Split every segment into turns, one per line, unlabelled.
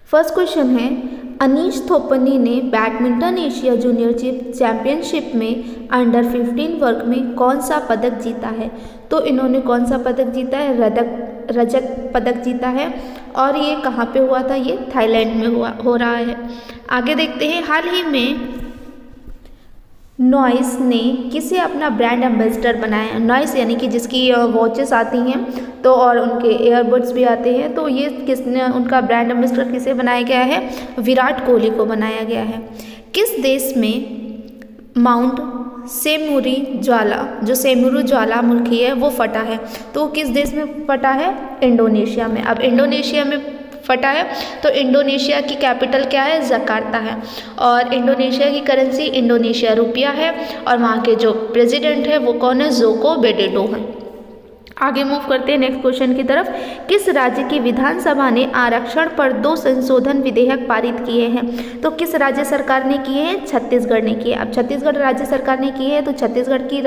First question है, अनीश थोपनी ने badminton Asia junior championship में अंडर 15 वर्ग में कौन सा पदक जीता है? तो इन्होंने कौन सा पदक जीता है? रजत पदक जीता है। और ये कहाँ पे हुआ था? ये थाईलैंड में हो रहा है। आगे देखते हैं, हाल ही में नॉइस ने किसे अपना ब्रांड एम्बेसडर बनाया? नॉइस यानी कि जिसकी वॉचेस आती हैं तो और उनके ईयरबड्स भी आते हैं, तो ये किसने उनका ब्रांड एम्बेसडर किसे बनाया गया है? विराट कोहली को बनाया गया है। किस देश में माउंट सेमुरी ज्वाला, जो सेमुरू ज्वालामुखी है वो फटा है? तो किस देश में फटा है? इंडोनेशिया में। अब इंडोनेशिया में फटा है तो इंडोनेशिया की कैपिटल क्या है? जकार्ता है। और इंडोनेशिया की करेंसी इंडोनेशिया रुपया है। और वहाँ के जो प्रेसिडेंट है वो कौन है? जोको विडोडो है। आगे मूव करते हैं नेक्स्ट क्वेश्चन की तरफ। किस राज्य की विधानसभा ने आरक्षण पर 2 संशोधन विधेयक पारित किए हैं? तो किस राज्य सरकार ने किए हैं? छत्तीसगढ़ ने किए। अब छत्तीसगढ़ राज्य सरकार ने किए हैं तो छत्तीसगढ़ की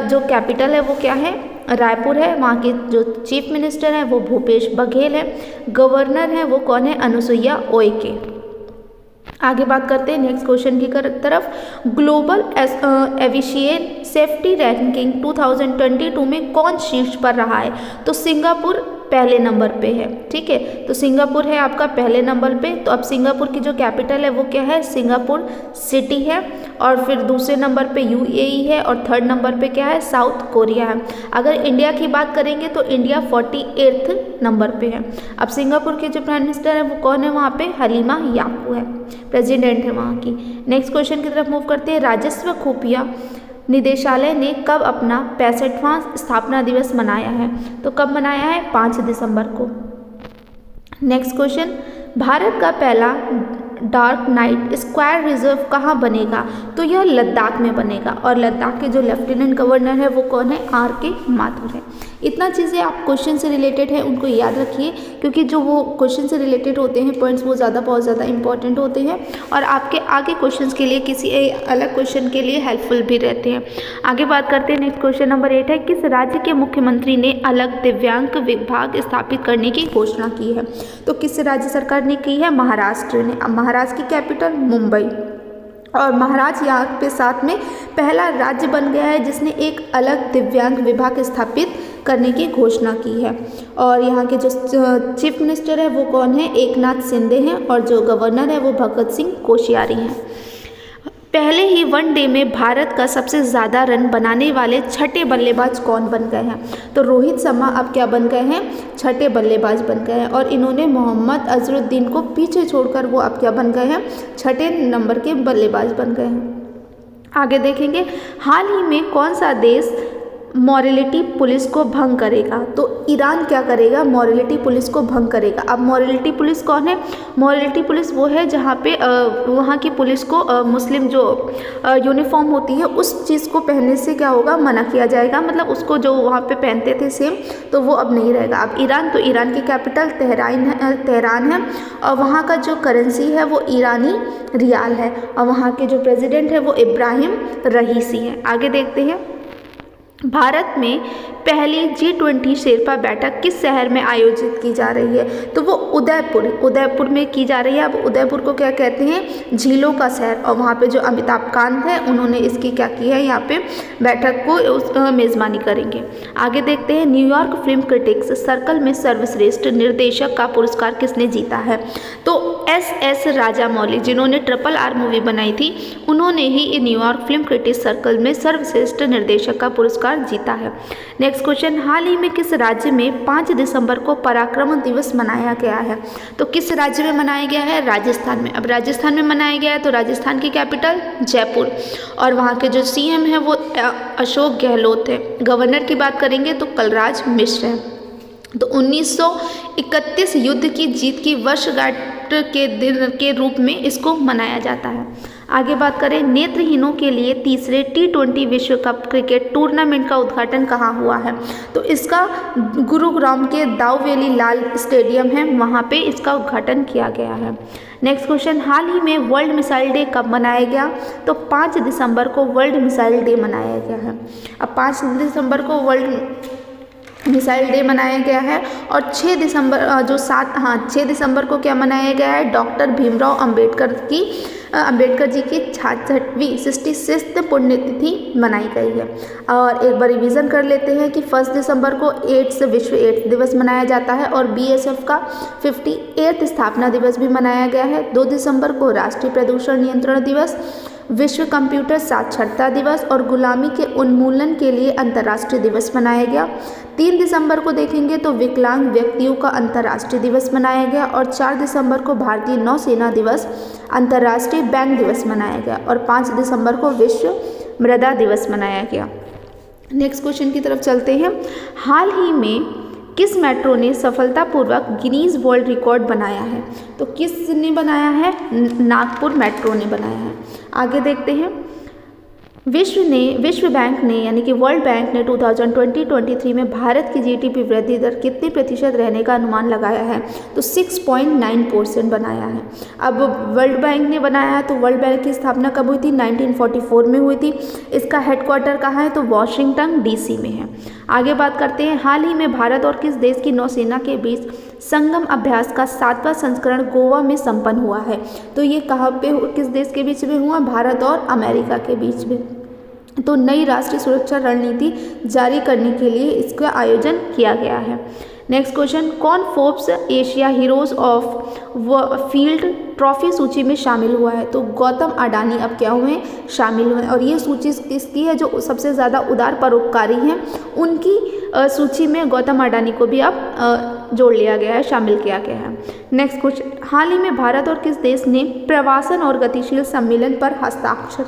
जो कैपिटल है वो क्या है? रायपुर है। वहाँ के जो चीफ मिनिस्टर हैं वो भूपेश बघेल है। गवर्नर हैं वो कौन है? अनुसुईया उइके। आगे बात करते हैं नेक्स्ट क्वेश्चन की तरफ। ग्लोबल एविएशन सेफ्टी रैंकिंग 2022 में कौन शीर्ष पर रहा है? तो सिंगापुर पहले नंबर पे है। ठीक है, तो सिंगापुर है आपका पहले नंबर पे। तो अब सिंगापुर की जो कैपिटल है वो क्या है? सिंगापुर सिटी है। और फिर दूसरे नंबर पे यूएई है और थर्ड नंबर पे क्या है? साउथ कोरिया है। अगर इंडिया की बात करेंगे तो इंडिया 48 नंबर पे है। अब सिंगापुर के जो प्राइम मिनिस्टर है वो कौन है? वहाँ पे हलीमा याकू है, प्रेसिडेंट है वहाँ की। नेक्स्ट क्वेश्चन की तरफ मूव करते हैं। राजस्व खुफिया निदेशालय ने कब अपना 65वां स्थापना दिवस मनाया है? तो कब मनाया है? 5 दिसंबर को। नेक्स्ट क्वेश्चन, भारत का पहला डार्क नाइट स्क्वायर रिजर्व कहाँ बनेगा? तो यह लद्दाख में बनेगा। और लद्दाख के जो लेफ्टिनेंट गवर्नर है वो कौन है? आर.के. माथुर है। इतना चीज़ें आप क्वेश्चन से रिलेटेड है उनको याद रखिए, क्योंकि जो वो क्वेश्चन से रिलेटेड होते हैं पॉइंट्स वो बहुत ज़्यादा इंपॉर्टेंट होते हैं और आपके आगे क्वेश्चंस के लिए किसी अलग क्वेश्चन के लिए हेल्पफुल भी रहते हैं। आगे बात करते हैं नेक्स्ट क्वेश्चन नंबर 8 है, किस राज्य के मुख्यमंत्री ने अलग दिव्यांग विभाग स्थापित करने की घोषणा की है? तो किस राज्य सरकार ने की है? महाराष्ट्र ने। अब महाराष्ट्र की कैपिटल मुंबई। और महाराष्ट्र यहाँ पे साथ में पहला राज्य बन गया है जिसने एक अलग दिव्यांग विभाग स्थापित करने की घोषणा की है। और यहाँ के जो चीफ मिनिस्टर है वो कौन है? एकनाथ शिंदे हैं। और जो गवर्नर है वो भगत सिंह कोश्यारी हैं। पहले ही वनडे में भारत का सबसे ज़्यादा रन बनाने वाले छठे बल्लेबाज कौन बन गए हैं? तो रोहित शर्मा अब क्या बन गए हैं? छठे बल्लेबाज बन गए हैं। और इन्होंने मोहम्मद अजरुद्दीन को पीछे छोड़कर वो अब क्या बन गए हैं? छठे नंबर के बल्लेबाज बन गए हैं। आगे देखेंगे, हाल ही में कौन सा देश मॉरलिटी पुलिस को भंग करेगा? तो ईरान क्या करेगा? मॉरलिटी पुलिस को भंग करेगा। अब मॉरलिटी पुलिस कौन है? मॉरलिटी पुलिस वो है जहाँ पे वहाँ की पुलिस को मुस्लिम जो यूनिफॉर्म होती है उस चीज़ को पहनने से क्या होगा? मना किया जाएगा। मतलब उसको जो वहाँ पे पहनते थे सेम, तो वो अब नहीं रहेगा। अब ईरान, तो ईरान की कैपिटल तेहरान है और वहाँ का जो करेंसी है वो ईरानी रियाल है। और वहाँ के जो प्रेसिडेंट है वो इब्राहिम रईसी है। आगे देखते हैं, भारत में पहली G20 शेरपा बैठक किस शहर में आयोजित की जा रही है? तो वो उदयपुर में की जा रही है। अब उदयपुर को क्या कहते हैं? झीलों का शहर। और वहाँ पे जो अमिताभ कांत है उन्होंने इसकी क्या की है? यहाँ पे बैठक को मेज़बानी करेंगे। आगे देखते हैं, न्यूयॉर्क फिल्म क्रिटिक्स सर्कल में सर्वश्रेष्ठ निर्देशक का पुरस्कार किसने जीता है? तो S.S. राजामौली, जिन्होंने RRR मूवी बनाई थी, उन्होंने ही न्यूयॉर्क फिल्म क्रिटिक्स सर्कल में सर्वश्रेष्ठ निर्देशक का पुरस्कार जीता है। नेक्स्ट क्वेश्चन, हाल ही में किस राज्य में 5 दिसंबर को पराक्रम दिवस मनाया गया है? तो किस राज्य में मनाया गया है? राजस्थान में। अब राजस्थान में मनाया गया है तो राजस्थान की कैपिटल जयपुर। और वहाँ के जो CM है वो अशोक गहलोत है। गवर्नर की बात करेंगे तो कलराज मिश्र है। तो 1931 युद्ध की जीत की वर्षगांठ के दिन के रूप में इसको मनाया जाता है। आगे बात करें, नेत्रहीनों के लिए तीसरे T20 विश्व कप क्रिकेट टूर्नामेंट का उद्घाटन कहाँ हुआ है? तो इसका गुरुग्राम के दाऊवेली लाल स्टेडियम है, वहाँ पे इसका उद्घाटन किया गया है। नेक्स्ट क्वेश्चन, हाल ही में वर्ल्ड मिसाइल डे कब मनाया गया? तो 5 दिसंबर को वर्ल्ड मिसाइल डे मनाया गया है। अब 5 दिसंबर को वर्ल्ड मिसाइल डे मनाया गया है। और 6 दिसंबर को क्या मनाया गया है, डॉक्टर भीमराव अंबेडकर जी की 66वीं 66th पुण्यतिथि मनाई गई है। और एक बार रिवीजन कर लेते हैं कि 1 दिसंबर को विश्व एड्स दिवस मनाया जाता है और BSF का 58 स्थापना दिवस भी मनाया गया है। 2 दिसंबर को राष्ट्रीय प्रदूषण नियंत्रण दिवस, विश्व कंप्यूटर साक्षरता दिवस और गुलामी के उन्मूलन के लिए अंतर्राष्ट्रीय दिवस मनाया गया। 3 दिसंबर को देखेंगे तो विकलांग व्यक्तियों का अंतर्राष्ट्रीय दिवस मनाया गया। और 4 दिसंबर को भारतीय नौसेना दिवस, अंतर्राष्ट्रीय बैंक दिवस मनाया गया। और 5 दिसंबर को विश्व मृदा दिवस मनाया गया। नेक्स्ट क्वेश्चन की तरफ चलते हैं। हाल ही में किस मेट्रो ने सफलतापूर्वक गिनीज वर्ल्ड रिकॉर्ड बनाया है? तो किसने बनाया है? नागपुर मेट्रो ने बनाया है। आगे देखते हैं। विश्व बैंक ने यानी कि वर्ल्ड बैंक ने 2020-23 में भारत की GDP वृद्धि दर कितने प्रतिशत रहने का अनुमान लगाया है? तो 6.9% बनाया है। अब वर्ल्ड बैंक ने बनाया है तो वर्ल्ड बैंक की स्थापना कब हुई थी? 1944 में हुई थी। इसका हेडक्वार्टर कहाँ है? तो वॉशिंगटन DC में है। आगे बात करते हैं। हाल ही में भारत और किस देश की नौसेना के बीच संगम अभ्यास का 7वां संस्करण गोवा में संपन्न हुआ है? तो ये कहाँ पे, किस देश के बीच में हुआ? भारत और अमेरिका के बीच में। तो नई राष्ट्रीय सुरक्षा रणनीति जारी करने के लिए इसका आयोजन किया गया है। Next question. कौन Forbes Asia heroes of philanthropy सूची में शामिल हुआ है? तो गौतम अडानी अब क्या हुए? शामिल हुए। और ये सूची किसकी है? जो सबसे ज़्यादा उदार परोपकारी हैं उनकी सूची में गौतम अडानी को भी अब जोड़ लिया गया है, शामिल किया गया है। Next question. हाल ही में भारत और किस देश ने प्रवासन और गतिशील सम्मेलन पर हस्ताक्षर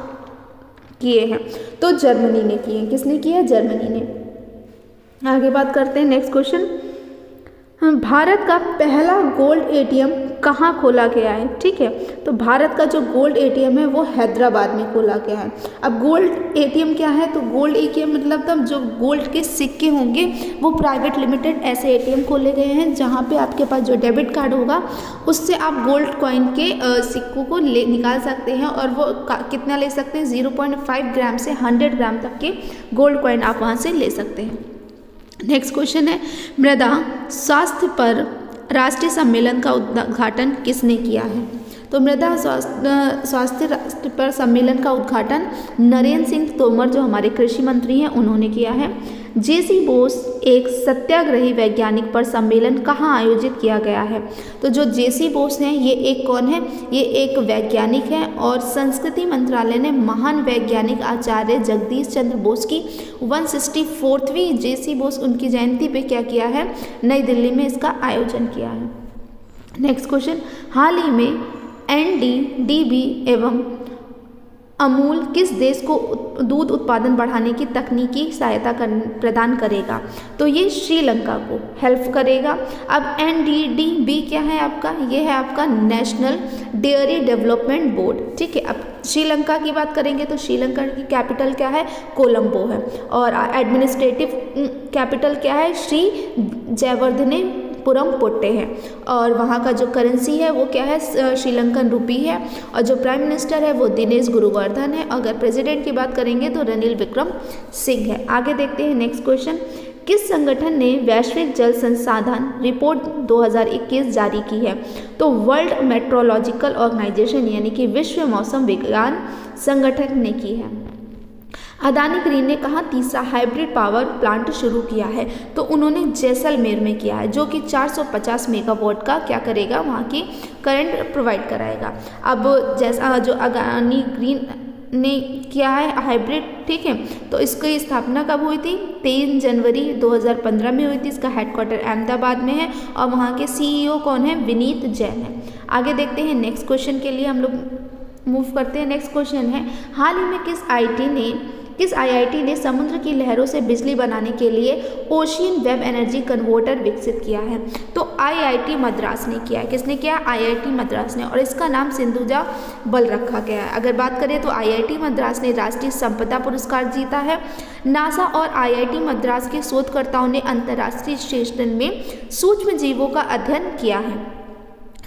किए हैं? तो जर्मनी ने किए हैं। किसने किया? जर्मनी ने। आगे बात करते हैं। Next question. भारत का पहला गोल्ड ATM कहाँ खोला गया है? ठीक है, तो भारत का जो गोल्ड ATM है वो हैदराबाद में खोला गया है। अब गोल्ड ATM क्या है? तो गोल्ड ATM मतलब तब जो गोल्ड के सिक्के होंगे वो प्राइवेट लिमिटेड ऐसे ATM खोले गए हैं जहाँ पे आपके पास जो डेबिट कार्ड होगा उससे आप गोल्ड कॉइन के सिक्कों को निकाल सकते हैं। और वो कितना ले सकते हैं? 0.5 ग्राम से 100 ग्राम तक के गोल्ड कॉइन आप वहाँ से ले सकते हैं। नेक्स्ट क्वेश्चन है। मृदा स्वास्थ्य पर राष्ट्रीय सम्मेलन का उद्घाटन किसने किया है? तो मृदा स्वास्थ्य पर सम्मेलन का उद्घाटन नरेंद्र सिंह तोमर जो हमारे कृषि मंत्री हैं उन्होंने किया है। JC बोस एक सत्याग्रही वैज्ञानिक पर सम्मेलन कहाँ आयोजित किया गया है? तो जो JC बोस हैं ये एक कौन है? ये एक वैज्ञानिक है और संस्कृति मंत्रालय ने महान वैज्ञानिक आचार्य जगदीश चंद्र बोस की 164वीं JC बोस उनकी जयंती पे क्या किया है? नई दिल्ली में इसका आयोजन किया है। Next question. हाल ही में NDDB एवं अमूल किस देश को दूध उत्पादन बढ़ाने की तकनीकी सहायता प्रदान करेगा? तो ये श्रीलंका को हेल्प करेगा। अब NDDB क्या है आपका? ये है आपका नेशनल डेयरी डेवलपमेंट बोर्ड। ठीक है, अब श्रीलंका की बात करेंगे तो श्रीलंका की कैपिटल क्या है? कोलंबो है। और एडमिनिस्ट्रेटिव कैपिटल क्या है? श्री जयवर्धने पुरमपोट्टे है। और वहाँ का जो करेंसी है वो क्या है? श्रीलंकन रुपी है। और जो प्राइम मिनिस्टर है वो दिनेश गुरुवर्धन है। अगर प्रेसिडेंट की बात करेंगे तो रनिल विक्रम सिंह है। आगे देखते हैं। Next question. किस संगठन ने वैश्विक जल संसाधन रिपोर्ट 2021 जारी की है? तो वर्ल्ड मेट्रोलॉजिकल ऑर्गेनाइजेशन यानी कि विश्व मौसम विज्ञान संगठन ने की है। अदानी ग्रीन ने कहाँ तीसरा हाइब्रिड पावर प्लांट शुरू किया है? तो उन्होंने जैसलमेर में किया है जो कि 450 मेगावाट का क्या करेगा? वहाँ की करंट प्रोवाइड कराएगा। अब जैसा जो अदानी ग्रीन ने किया है हाइब्रिड, ठीक है, तो इसकी स्थापना कब हुई थी? 3 जनवरी 2015 में हुई थी। इसका हेडक्वार्टर अहमदाबाद में है और वहाँ के CEO कौन है? विनीत जैन है। आगे देखते हैं। नेक्स्ट क्वेश्चन के लिए हम लोग मूव करते हैं। नेक्स्ट क्वेश्चन है। हाल ही में किस IIT ने समुद्र की लहरों से बिजली बनाने के लिए ओशियन वेब एनर्जी कन्वर्टर विकसित किया है? तो IIT मद्रास ने किया है। किसने किया? IIT मद्रास ने। और इसका नाम सिंधुजा बल रखा गया है। अगर बात करें तो IIT मद्रास ने राष्ट्रीय संपदा पुरस्कार जीता है। नासा और IIT मद्रास के शोधकर्ताओं ने अंतर्राष्ट्रीय स्टेशन में सूक्ष्म जीवों का अध्ययन किया है।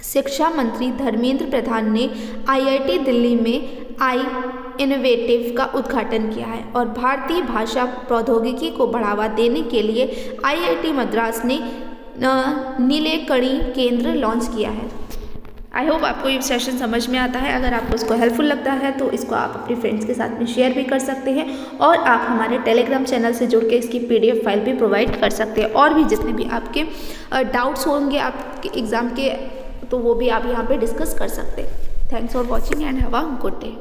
शिक्षा मंत्री धर्मेंद्र प्रधान ने IIT दिल्ली में इनोवेटिव का उद्घाटन किया है और भारतीय भाषा प्रौद्योगिकी को बढ़ावा देने के लिए IIT मद्रास ने नीलेकणी केंद्र लॉन्च किया है। आई होप आपको ये सेशन समझ में आता है। अगर आपको इसको हेल्पफुल लगता है तो इसको आप अपने फ्रेंड्स के साथ में शेयर भी कर सकते हैं और आप हमारे टेलीग्राम चैनल से जुड़ के इसकी PDF फाइल भी प्रोवाइड कर सकते हैं। और भी जितने भी आपके डाउट्स होंगे आपके एग्ज़ाम के, तो वो भी आप यहाँ पे डिस्कस कर सकते हैं। Thanks for watching and have a good day.